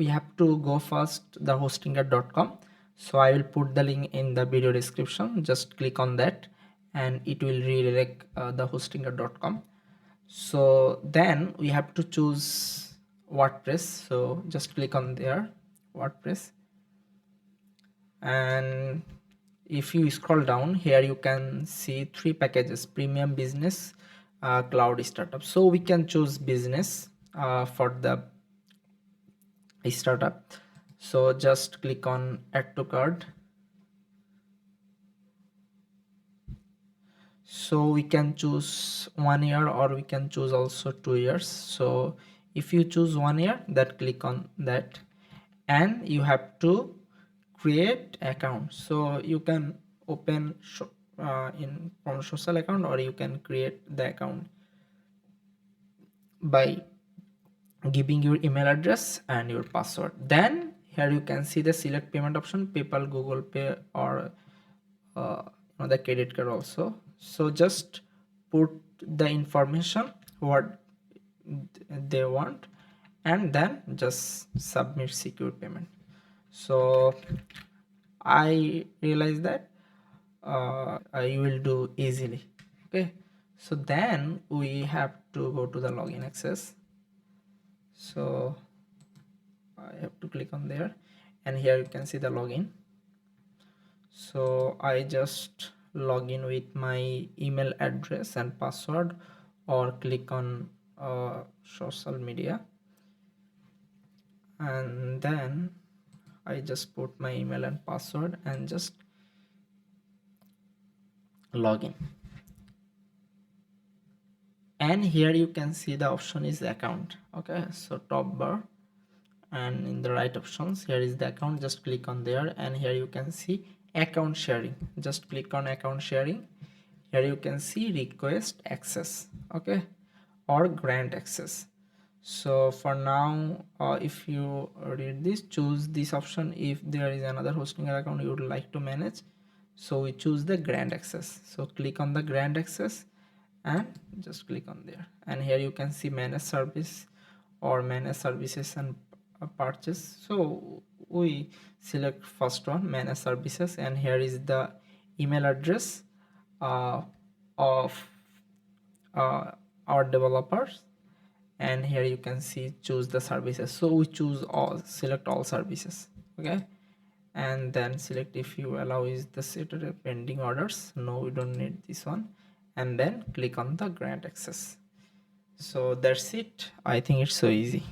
we have to go first the hostinger.com. So I will put the link in the video description. Just click on that and it will redirect the hostinger.com. So then we have to choose WordPress. So just click on there, WordPress, and if you scroll down here you can see 3 packages: premium, business, cloud, startup. So we can choose business for the startup. So just click on add to cart. So we can choose 1 year or we can choose also 2 years. So if you choose 1 year, that click on that, and you have to create account. So you can open in from social account, or you can create the account by giving your email address and your password. Then here you can see the select payment option: PayPal, Google Pay, or uh, the credit card also. So just put the information what they want and then just submit secure payment. So I realize that you will do easily. Okay, so then we have to go to the login access. So I have to click on there, and here you can see the login. So I just log in with my email address and password, or click on social media, and then I just put my email and password and just log in. And here you can see the option is account. Okay, so top bar, and in the right options here is the account. Just click on there, and here you can see account sharing. Just click on account sharing. Here you can see request access, okay, or grant access. So for now, if you read this, choose this option if there is another hosting account you would like to manage. So we choose the grant access. So click on the grant access and just click on there, and here you can see manage service or manage services and purchase. So we select first one, manage services, and here is the email address of our developers, and here you can see choose the services. So we choose all, select all services. Okay, and then select if you allow is the set pending orders. No, we don't need this one, and then click on the grant access. So that's it. I think it's so easy.